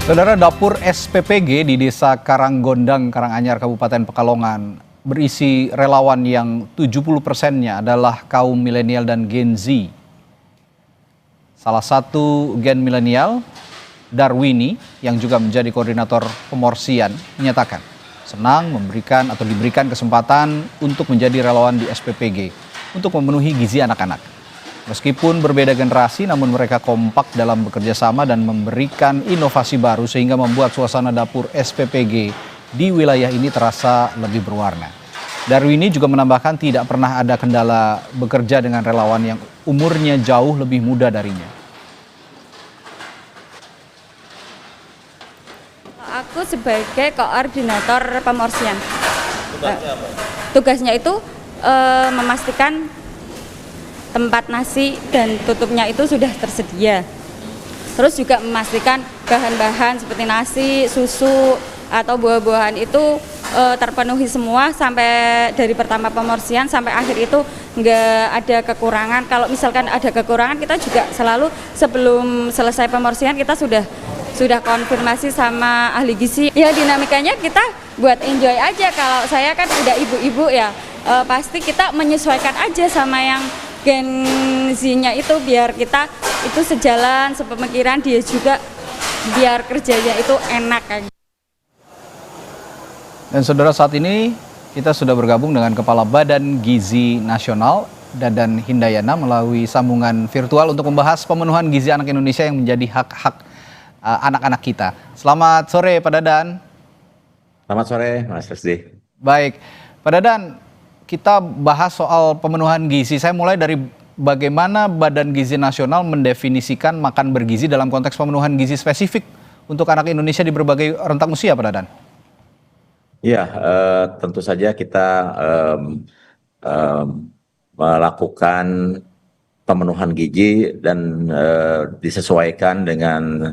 Saudara, dapur SPPG di Desa Karanggondang, Karanganyar, Kabupaten Pekalongan berisi relawan yang 70%-nya adalah kaum milenial dan Gen Z. Salah satu Gen milenial, Darwini, yang juga menjadi koordinator pemorsian, menyatakan senang diberikan kesempatan untuk menjadi relawan di SPPG untuk memenuhi gizi anak-anak. Meskipun berbeda generasi, namun mereka kompak dalam bekerja sama dan memberikan inovasi baru sehingga membuat suasana dapur SPPG di wilayah ini terasa lebih berwarna. Darwini juga menambahkan tidak pernah ada kendala bekerja dengan relawan yang umurnya jauh lebih muda darinya. Aku sebagai koordinator pemorsian. Tugasnya apa? Tugasnya itu memastikan tempat nasi dan tutupnya itu sudah tersedia. Terus juga memastikan bahan-bahan seperti nasi, susu, atau buah-buahan itu terpenuhi semua sampai dari pertama pemorsian sampai akhir itu nggak ada kekurangan. Kalau misalkan ada kekurangan, kita juga selalu sebelum selesai pemorsian kita sudah konfirmasi sama ahli gizi. Ya dinamikanya kita buat enjoy aja. Kalau saya kan udah ibu-ibu ya, pasti kita menyesuaikan aja sama yang Gen Z-nya itu biar kita itu sejalan, sepemikiran, dia juga biar kerjanya itu enak aja. Dan saudara, saat ini kita sudah bergabung dengan Kepala Badan Gizi Nasional, Dadan Hindayana, melalui sambungan virtual untuk membahas pemenuhan gizi anak Indonesia yang menjadi hak-hak anak-anak kita. Selamat sore Pak Dadan. Selamat sore Mas Resdi. Baik, Pak Dadan, kita bahas soal pemenuhan gizi. Saya mulai dari bagaimana Badan Gizi Nasional mendefinisikan makan bergizi dalam konteks pemenuhan gizi spesifik untuk anak Indonesia di berbagai rentang usia, Pak Dadan. Ya, tentu saja kita melakukan pemenuhan gizi dan disesuaikan dengan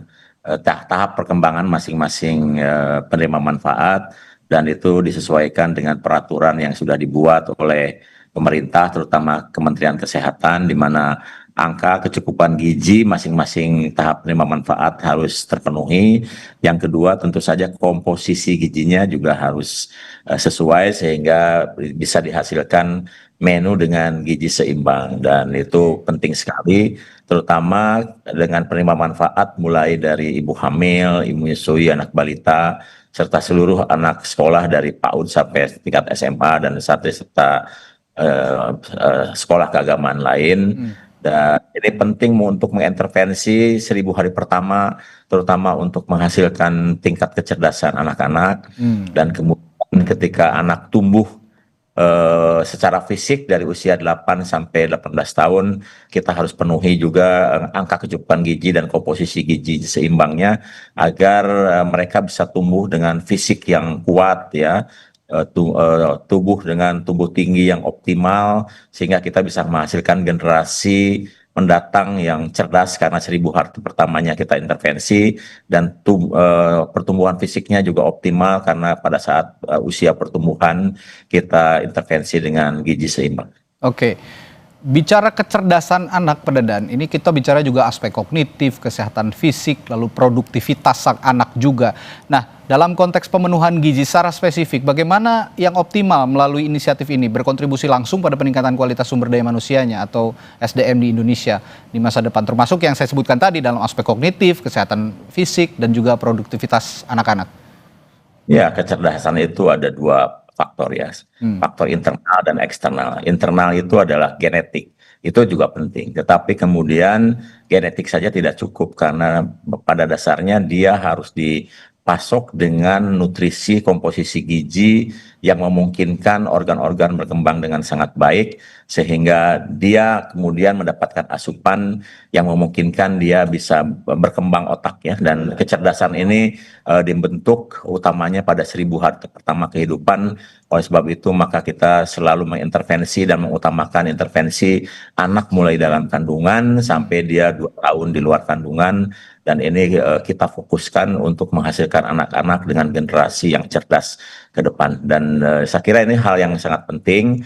tahap perkembangan masing-masing penerima manfaat, dan itu disesuaikan dengan peraturan yang sudah dibuat oleh pemerintah, terutama Kementerian Kesehatan, di mana angka kecukupan gizi masing-masing tahap penerima manfaat harus terpenuhi. Yang kedua, tentu saja komposisi gizinya juga harus sesuai sehingga bisa dihasilkan menu dengan gizi seimbang, dan itu penting sekali, terutama dengan penerima manfaat mulai dari ibu hamil, ibu menyusui, anak balita, serta seluruh anak sekolah dari PAUD sampai tingkat SMA dan serta sekolah keagamaan lain. Dan ini penting untuk mengintervensi 1000 hari pertama, terutama untuk menghasilkan tingkat kecerdasan anak-anak. Dan kemudian ketika anak tumbuh secara fisik dari usia 8 sampai 18 tahun, kita harus penuhi juga angka kecukupan gizi dan komposisi gizi seimbangnya agar mereka bisa tumbuh dengan fisik yang kuat, ya, tubuh dengan tubuh tinggi yang optimal, sehingga kita bisa menghasilkan generasi mendatang yang cerdas karena 1000 hari pertamanya kita intervensi, dan pertumbuhan fisiknya juga optimal karena pada saat usia pertumbuhan kita intervensi dengan gizi seimbang. Oke, bicara kecerdasan anak, Pak Dadan, ini kita bicara juga aspek kognitif, kesehatan fisik, lalu produktivitas sang anak juga. Nah, dalam konteks pemenuhan gizi secara spesifik, bagaimana yang optimal melalui inisiatif ini berkontribusi langsung pada peningkatan kualitas sumber daya manusianya atau SDM di Indonesia di masa depan, termasuk yang saya sebutkan tadi dalam aspek kognitif, kesehatan fisik, dan juga produktivitas anak-anak? Ya, kecerdasan itu ada dua faktor, ya, faktor internal dan eksternal. Internal itu adalah genetik, itu juga penting. Tetapi kemudian genetik saja tidak cukup, karena pada dasarnya dia harus dipasok dengan nutrisi, komposisi gizi yang memungkinkan organ-organ berkembang dengan sangat baik, sehingga dia kemudian mendapatkan asupan yang memungkinkan dia bisa berkembang otaknya. Dan kecerdasan ini dibentuk utamanya pada 1000 hari pertama kehidupan. Oleh sebab itu maka kita selalu mengintervensi dan mengutamakan intervensi anak mulai dalam kandungan sampai dia 2 tahun di luar kandungan, dan ini kita fokuskan untuk menghasilkan anak-anak dengan generasi yang cerdas ke depan. Dan saya kira ini hal yang sangat penting.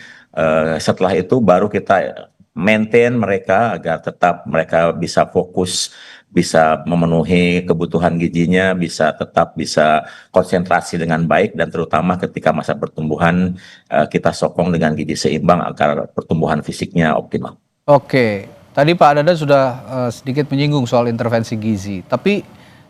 Setelah itu baru kita maintain mereka agar tetap mereka bisa fokus bisa memenuhi kebutuhan gizinya, bisa konsentrasi dengan baik, dan terutama ketika masa pertumbuhan kita sokong dengan gizi seimbang agar pertumbuhan fisiknya optimal. Oke, tadi Pak Dadan sudah sedikit menyinggung soal intervensi gizi, tapi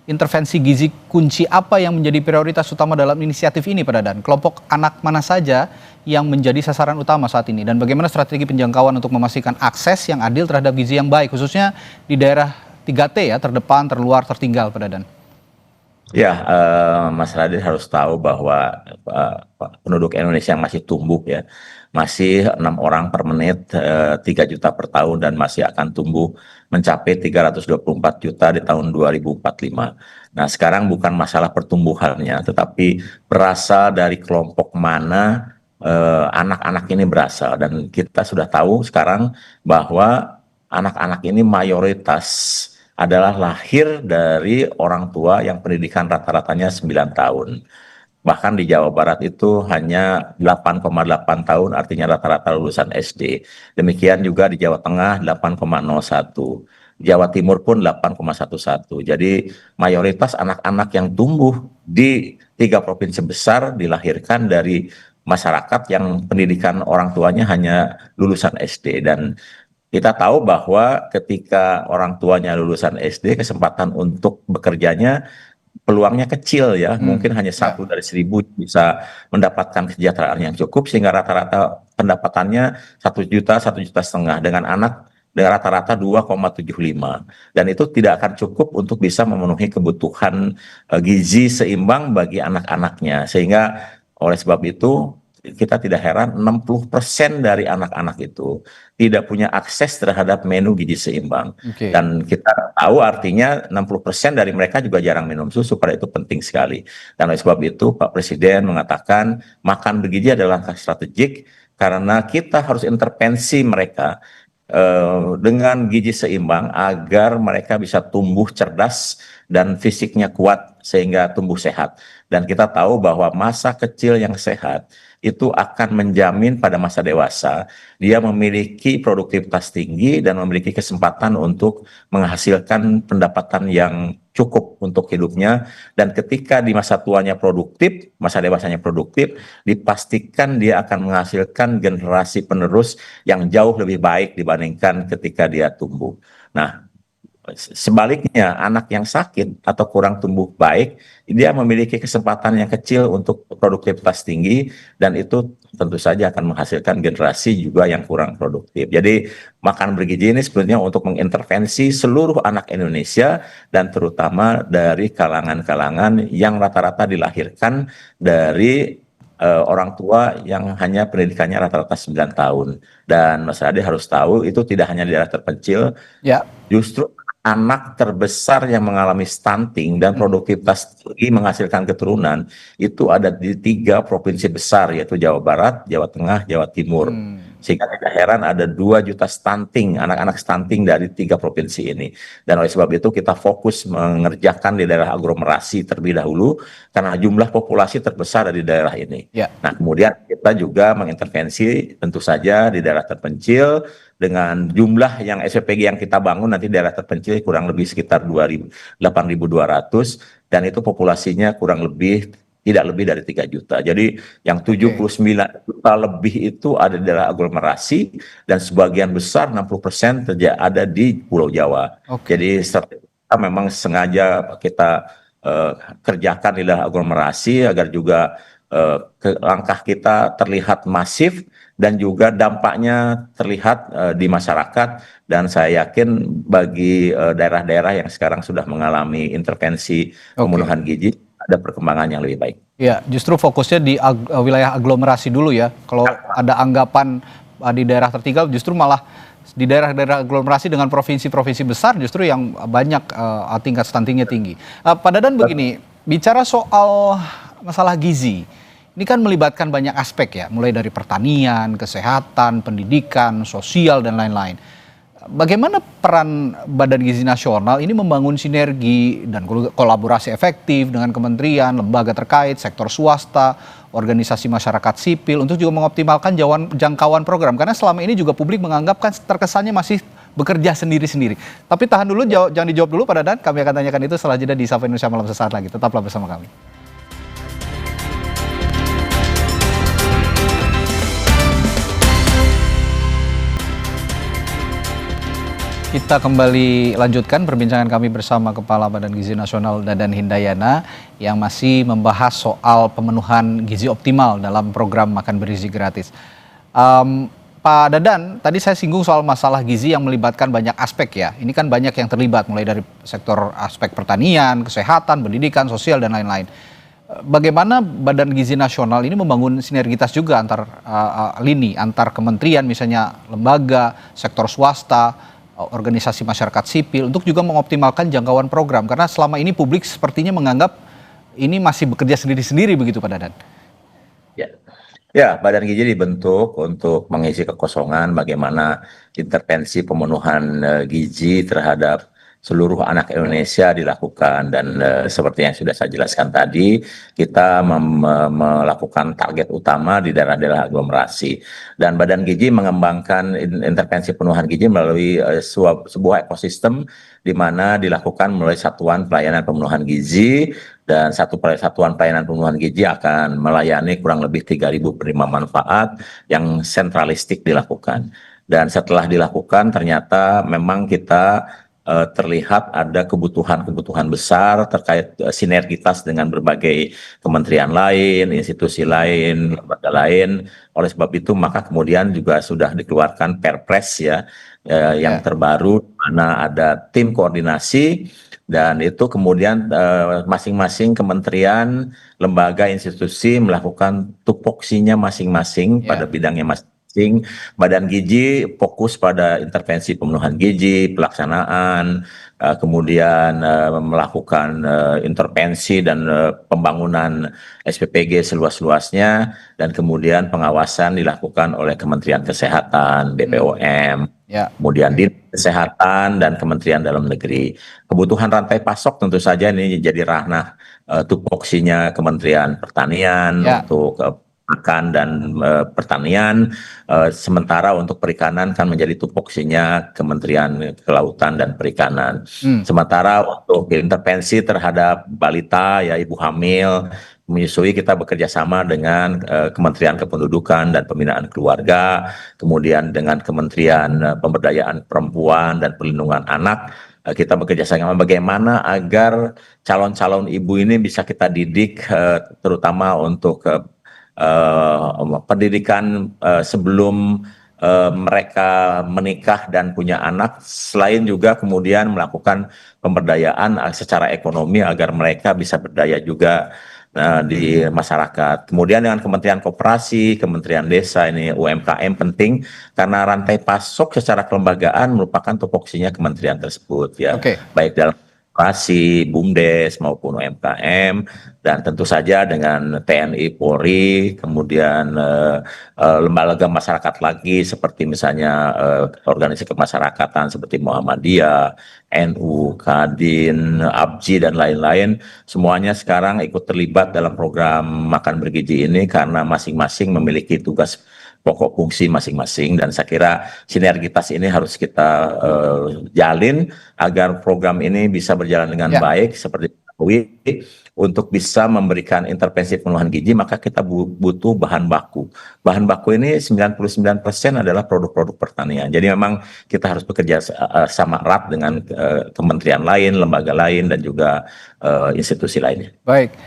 intervensi gizi kunci apa yang menjadi prioritas utama dalam inisiatif ini Pak Dadan? Kelompok anak mana saja yang menjadi sasaran utama saat ini, dan bagaimana strategi penjangkauan untuk memastikan akses yang adil terhadap gizi yang baik, khususnya di daerah 3T ya, terdepan, terluar, tertinggal, Pak Dadan? Ya, Mas Radit harus tahu bahwa penduduk Indonesia yang masih tumbuh ya, masih 6 orang per menit, 3 juta per tahun, dan masih akan tumbuh mencapai 324 juta di tahun 2045. Nah, sekarang bukan masalah pertumbuhannya, tetapi berasal dari kelompok mana anak-anak ini berasal. Dan kita sudah tahu sekarang bahwa anak-anak ini mayoritas adalah lahir dari orang tua yang pendidikan rata-ratanya 9 tahun. Bahkan di Jawa Barat itu hanya 8,8 tahun, artinya rata-rata lulusan SD. Demikian juga di Jawa Tengah 8,01. Jawa Timur pun 8,11. Jadi mayoritas anak-anak yang tumbuh di 3 provinsi besar dilahirkan dari masyarakat yang pendidikan orang tuanya hanya lulusan SD. Dan kita tahu bahwa ketika orang tuanya lulusan SD, kesempatan untuk bekerjanya peluangnya kecil ya, mungkin hanya 1 dari 1.000 bisa mendapatkan kesejahteraan yang cukup, sehingga rata-rata pendapatannya 1 juta, 1,5 juta, dengan anak dengan rata-rata 2,75, dan itu tidak akan cukup untuk bisa memenuhi kebutuhan gizi seimbang bagi anak-anaknya. Sehingga oleh sebab itu kita tidak heran 60% dari anak-anak itu tidak punya akses terhadap menu gizi seimbang. Dan kita tahu artinya 60% dari mereka juga jarang minum susu, pada itu penting sekali. Dan oleh sebab itu Pak Presiden mengatakan makan bergizi adalah langkah strategik, karena kita harus intervensi mereka dengan gizi seimbang agar mereka bisa tumbuh cerdas dan fisiknya kuat sehingga tumbuh sehat. Dan kita tahu bahwa masa kecil yang sehat itu akan menjamin pada masa dewasa dia memiliki produktivitas tinggi dan memiliki kesempatan untuk menghasilkan pendapatan yang cukup untuk hidupnya. Dan ketika di masa tuanya produktif, masa dewasanya produktif, dipastikan dia akan menghasilkan generasi penerus yang jauh lebih baik dibandingkan ketika dia tumbuh. Nah, sebaliknya, anak yang sakit atau kurang tumbuh baik, dia memiliki kesempatan yang kecil untuk produktivitas tinggi, dan itu tentu saja akan menghasilkan generasi juga yang kurang produktif. Jadi makan bergizi ini sebenarnya untuk mengintervensi seluruh anak Indonesia, dan terutama dari kalangan-kalangan yang rata-rata dilahirkan dari orang tua yang hanya pendidikannya rata-rata 9 tahun. Dan Mas Ade harus tahu itu tidak hanya di daerah terpencil, justru anak terbesar yang mengalami stunting dan produktivitas tinggi menghasilkan keturunan itu ada di 3 provinsi besar, yaitu Jawa Barat, Jawa Tengah, Jawa Timur. Sehingga tidak heran ada 2 juta stunting, anak-anak stunting dari 3 provinsi ini. Dan oleh sebab itu kita fokus mengerjakan di daerah aglomerasi terlebih dahulu, karena jumlah populasi terbesar di daerah ini. Nah, kemudian kita juga mengintervensi tentu saja di daerah terpencil, dengan jumlah yang SPPG yang kita bangun nanti daerah terpencil kurang lebih sekitar 8.200, dan itu populasinya kurang lebih tidak lebih dari 3 juta. Jadi yang 79 juta lebih itu ada di daerah aglomerasi, dan sebagian besar 60% ada di Pulau Jawa. Jadi kita memang sengaja kita kerjakan di daerah aglomerasi agar juga langkah kita terlihat masif dan juga dampaknya terlihat di masyarakat. Dan saya yakin bagi daerah-daerah yang sekarang sudah mengalami intervensi pemenuhan gizi, ada perkembangan yang lebih baik. Ya, justru fokusnya di wilayah aglomerasi dulu ya. Kalau ada anggapan di daerah tertinggal, justru malah di daerah-daerah aglomerasi dengan provinsi-provinsi besar justru yang banyak tingkat stuntingnya tinggi. Pak Dadan, begini, bicara soal masalah gizi, ini kan melibatkan banyak aspek ya, mulai dari pertanian, kesehatan, pendidikan, sosial, dan lain-lain. Bagaimana peran Badan Gizi Nasional ini membangun sinergi dan kolaborasi efektif dengan kementerian, lembaga terkait, sektor swasta, organisasi masyarakat sipil untuk juga mengoptimalkan jangkauan program? Karena selama ini juga publik menganggap kan terkesannya masih bekerja sendiri-sendiri. Tapi tahan dulu, jangan dijawab dulu Pak Dadan. Kami akan tanyakan itu setelah jeda di Sapa Indonesia Malam sesaat lagi. Tetaplah bersama kami. Kita kembali lanjutkan perbincangan kami bersama Kepala Badan Gizi Nasional Dadan Hindayana yang masih membahas soal pemenuhan gizi optimal dalam program makan bergizi gratis. Pak Dadan, tadi saya singgung soal masalah gizi yang melibatkan banyak aspek ya. Ini kan banyak yang terlibat mulai dari sektor aspek pertanian, kesehatan, pendidikan, sosial dan lain-lain. Bagaimana Badan Gizi Nasional ini membangun sinergitas juga antar lini, antar kementerian misalnya lembaga, sektor swasta, organisasi masyarakat sipil untuk juga mengoptimalkan jangkauan program karena selama ini publik sepertinya menganggap ini masih bekerja sendiri-sendiri begitu Pak Dadan. Ya, Badan Gizi dibentuk untuk mengisi kekosongan bagaimana intervensi pemenuhan gizi terhadap seluruh anak Indonesia dilakukan dan seperti yang sudah saya jelaskan tadi, kita melakukan target utama di daerah-daerah aglomerasi dan Badan Gizi mengembangkan intervensi pemenuhan gizi melalui sebuah ekosistem di mana dilakukan melalui satuan pelayanan pemenuhan gizi dan satuan pelayanan pemenuhan gizi akan melayani kurang lebih 3.000 penerima manfaat yang sentralistik dilakukan. Dan setelah dilakukan ternyata memang kita terlihat ada kebutuhan-kebutuhan besar terkait sinergitas dengan berbagai kementerian lain, institusi lain, lembaga lain. Oleh sebab itu maka kemudian juga sudah dikeluarkan Perpres ya yang terbaru, mana ada tim koordinasi dan itu kemudian masing-masing kementerian, lembaga, institusi melakukan tupoksinya masing-masing pada bidangnya masing-masing. Badan Gizi fokus pada intervensi pemenuhan gizi, pelaksanaan, kemudian melakukan intervensi dan pembangunan SPPG seluas-luasnya, dan kemudian pengawasan dilakukan oleh Kementerian Kesehatan, BPOM, kemudian Dinas Kesehatan dan Kementerian Dalam Negeri. Kebutuhan rantai pasok tentu saja ini jadi ranah tupoksinya Kementerian Pertanian untuk makan dan pertanian, sementara untuk perikanan kan menjadi tupoksinya Kementerian Kelautan dan Perikanan. Sementara untuk intervensi terhadap balita ya ibu hamil menyusui kita bekerja sama dengan Kementerian Kependudukan dan Pembinaan Keluarga, kemudian dengan Kementerian Pemberdayaan Perempuan dan Perlindungan Anak. Kita bekerja sama bagaimana agar calon-calon ibu ini bisa kita didik terutama untuk pendidikan sebelum mereka menikah dan punya anak, selain juga kemudian melakukan pemberdayaan secara ekonomi agar mereka bisa berdaya juga di masyarakat. Kemudian dengan Kementerian Koperasi, Kementerian Desa, ini UMKM penting karena rantai pasok secara kelembagaan merupakan tupoksinya kementerian tersebut ya, baik dalam koperasi, BUMDes maupun UMKM, dan tentu saja dengan TNI, Polri, kemudian lembaga masyarakat lagi seperti misalnya organisasi kemasyarakatan seperti Muhammadiyah, NU, Kadin, ABJI dan lain-lain, semuanya sekarang ikut terlibat dalam program makan bergizi ini karena masing-masing memiliki tugas pokok fungsi masing-masing, dan saya kira sinergitas ini harus kita jalin agar program ini bisa berjalan dengan baik seperti untuk bisa memberikan intervensi pemenuhan gizi, maka kita butuh bahan baku. Bahan baku ini 99% adalah produk-produk pertanian. Jadi memang kita harus bekerja sama erat dengan kementerian lain, lembaga lain, dan juga institusi lainnya. Baik,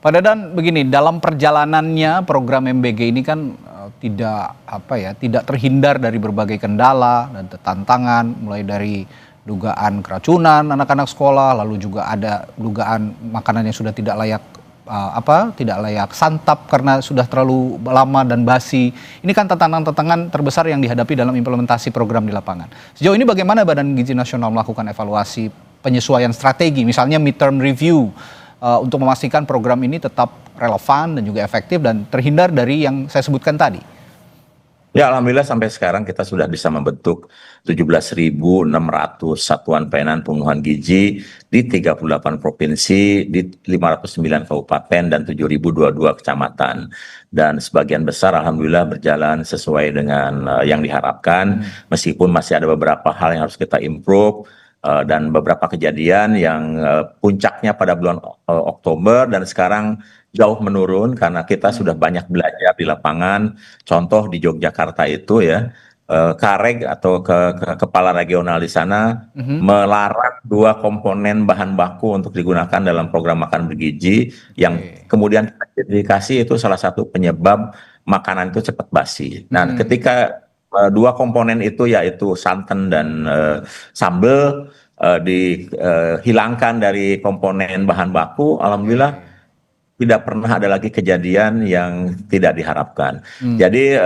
Pak Dadan, begini, dalam perjalanannya program MBG ini kan tidak terhindar dari berbagai kendala dan tantangan, mulai dari dugaan keracunan anak-anak sekolah, lalu juga ada dugaan makanan yang sudah tidak layak santap karena sudah terlalu lama dan basi. Ini kan tantangan-tantangan terbesar yang dihadapi dalam implementasi program di lapangan. Sejauh ini bagaimana Badan Gizi Nasional melakukan evaluasi penyesuaian strategi, misalnya midterm review, untuk memastikan program ini tetap relevan dan juga efektif dan terhindar dari yang saya sebutkan tadi? Ya, alhamdulillah sampai sekarang kita sudah bisa membentuk 17.600 satuan pelayanan pemenuhan gizi di 38 provinsi, di 509 kabupaten dan 7.022 kecamatan. Dan sebagian besar alhamdulillah berjalan sesuai dengan yang diharapkan, meskipun masih ada beberapa hal yang harus kita improve. Dan beberapa kejadian yang puncaknya pada bulan Oktober dan sekarang jauh menurun karena kita sudah banyak belajar di lapangan. Contoh di Yogyakarta itu ya, Kareg atau kepala regional di sana melarang 2 komponen bahan baku untuk digunakan dalam program makan bergizi yang kemudian kita identifikasi itu salah satu penyebab makanan itu cepat basi. Nah, ketika 2 komponen itu yaitu santan dan sambal dihilangkan dari komponen bahan baku, alhamdulillah tidak pernah ada lagi kejadian yang tidak diharapkan. Jadi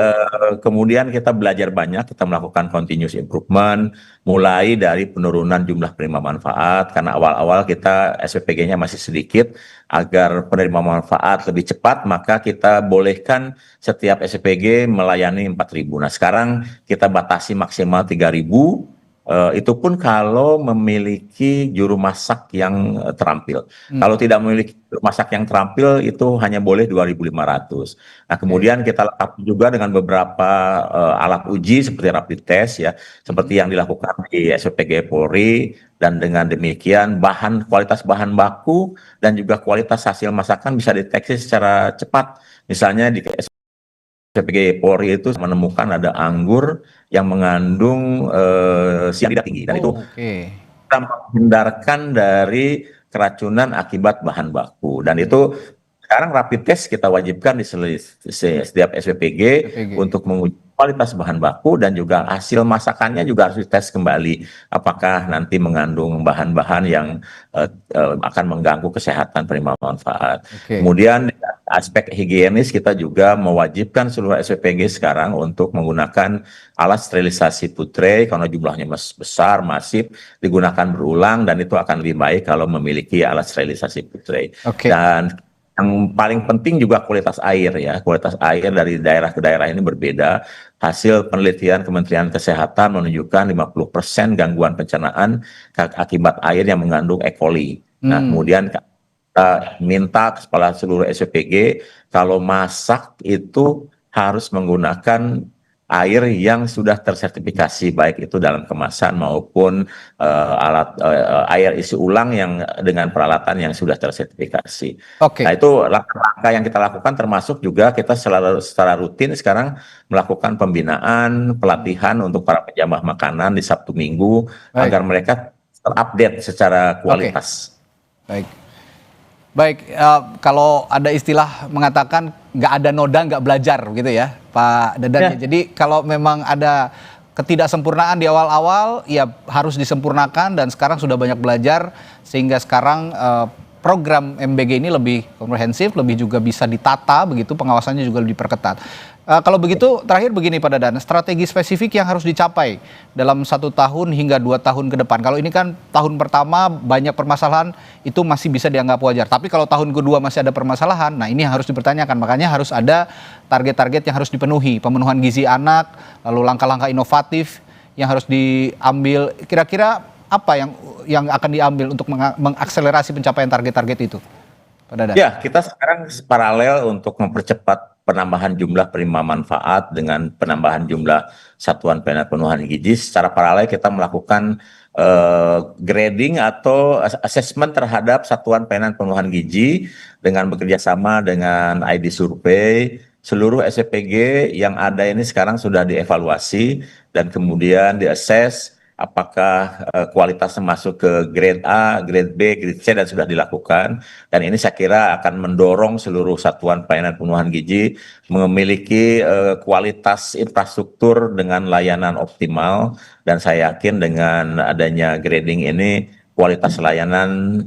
kemudian kita belajar banyak, kita melakukan continuous improvement, mulai dari penurunan jumlah penerima manfaat, karena awal-awal kita SPPG-nya masih sedikit, agar penerima manfaat lebih cepat, maka kita bolehkan setiap SPPG melayani 4.000. Nah sekarang kita batasi maksimal 3.000, itu pun kalau memiliki juru masak yang terampil. Kalau tidak memiliki juru masak yang terampil itu hanya boleh 2.500. Nah, kemudian kita lengkapi juga dengan beberapa alat uji seperti rapid test ya, seperti yang dilakukan di SPPG Polri, dan dengan demikian kualitas bahan baku dan juga kualitas hasil masakan bisa dideteksi secara cepat. Misalnya di SPPG Polri itu menemukan ada anggur yang mengandung sianida tinggi, dan itu kita menghindarkan dari keracunan akibat bahan baku. Dan itu sekarang rapid test kita wajibkan di setiap SPPG untuk menguji kualitas bahan baku, dan juga hasil masakannya juga harus dites kembali apakah nanti mengandung bahan-bahan yang akan mengganggu kesehatan penerima manfaat. Kemudian aspek higienis kita juga mewajibkan seluruh SPPG sekarang untuk menggunakan alat sterilisasi food tray karena jumlahnya besar, masif, digunakan berulang, dan itu akan lebih baik kalau memiliki alat sterilisasi food tray. Dan yang paling penting juga kualitas air ya. Kualitas air dari daerah ke daerah ini berbeda. Hasil penelitian Kementerian Kesehatan menunjukkan 50% gangguan pencernaan akibat air yang mengandung E. coli. Nah, kemudian kita minta kepada seluruh SPPG kalau masak itu harus menggunakan air yang sudah tersertifikasi, baik itu dalam kemasan maupun alat air isi ulang yang dengan peralatan yang sudah tersertifikasi. Nah, itu langkah-langkah yang kita lakukan, termasuk juga kita secara rutin sekarang melakukan pembinaan, pelatihan untuk para penjamah makanan di Sabtu Minggu agar mereka terupdate secara kualitas. Baik, kalau ada istilah mengatakan nggak ada noda nggak belajar gitu ya Pak Dadan. Jadi kalau memang ada ketidaksempurnaan di awal-awal ya harus disempurnakan, dan sekarang sudah banyak belajar sehingga sekarang program MBG ini lebih komprehensif, lebih juga bisa ditata begitu, pengawasannya juga lebih diperketat. Kalau begitu terakhir begini Pak Dadan, strategi spesifik yang harus dicapai dalam 1 tahun hingga 2 tahun ke depan. Kalau ini kan tahun pertama banyak permasalahan, itu masih bisa dianggap wajar. Tapi kalau tahun kedua masih ada permasalahan, nah ini harus dipertanyakan. Makanya harus ada target-target yang harus dipenuhi, pemenuhan gizi anak, lalu langkah-langkah inovatif yang harus diambil. Kira-kira apa yang akan diambil untuk mengakselerasi pencapaian target-target itu, Pak Dadan? Ya, kita sekarang paralel untuk mempercepat penambahan jumlah penerima manfaat dengan penambahan jumlah satuan pelayanan pemenuhan gizi. Secara paralel kita melakukan grading atau assessment terhadap satuan pelayanan pemenuhan gizi dengan bekerja sama dengan ID Survey. Seluruh SPPG yang ada ini sekarang sudah dievaluasi dan kemudian diakses apakah kualitasnya masuk ke grade A, grade B, grade C, dan sudah dilakukan. Dan ini saya kira akan mendorong seluruh satuan pelayanan pemenuhan gizi memiliki kualitas infrastruktur dengan layanan optimal. Dan saya yakin dengan adanya grading ini, kualitas layanan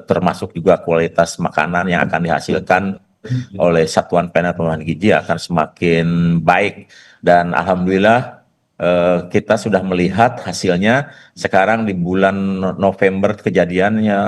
termasuk juga kualitas makanan yang akan dihasilkan oleh satuan pelayanan pemenuhan gizi akan semakin baik. Dan alhamdulillah kita sudah melihat hasilnya sekarang di bulan November kejadiannya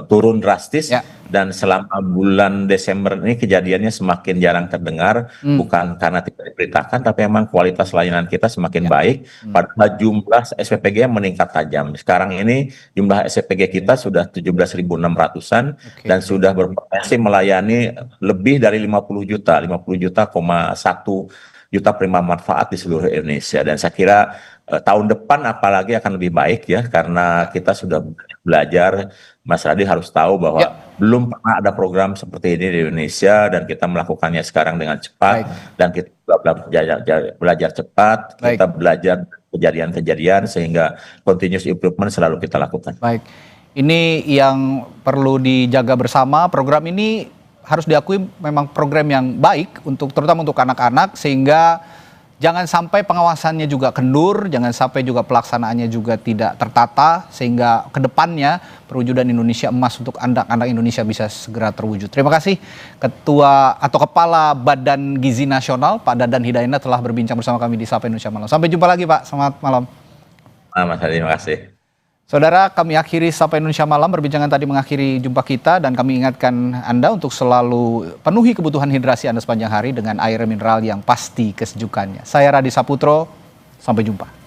turun drastis Ya. dan selama bulan Desember ini kejadiannya semakin jarang terdengar, bukan karena tidak diberitakan tapi memang kualitas layanan kita semakin baik, padahal jumlah SPPG meningkat tajam. Sekarang ini jumlah SPPG kita sudah 17.600-an dan sudah berpotensi melayani lebih dari 50 juta, 50,1 juta penerima manfaat di seluruh Indonesia. Dan saya kira tahun depan apalagi akan lebih baik ya, karena kita sudah belajar. Mas Radi harus tahu bahwa belum pernah ada program seperti ini di Indonesia dan kita melakukannya sekarang dengan cepat. Dan kita belajar cepat, kita belajar kejadian-kejadian sehingga continuous improvement selalu kita lakukan. Baik, ini yang perlu dijaga bersama. Program ini harus diakui memang program yang baik terutama untuk anak-anak, sehingga jangan sampai pengawasannya juga kendur, jangan sampai juga pelaksanaannya juga tidak tertata, sehingga kedepannya perwujudan Indonesia emas untuk anak-anak Indonesia bisa segera terwujud. Terima kasih Ketua atau Kepala Badan Gizi Nasional Pak Dadan Hidayat telah berbincang bersama kami di Sapa Indonesia Malam. Sampai jumpa lagi Pak, selamat malam. Mas Hadi, terima kasih. Saudara, kami akhiri Sapa Indonesia Malam. Perbincangan tadi mengakhiri jumpa kita dan kami ingatkan Anda untuk selalu penuhi kebutuhan hidrasi Anda sepanjang hari dengan air mineral yang pasti kesejukannya. Saya Radi Saputro, sampai jumpa.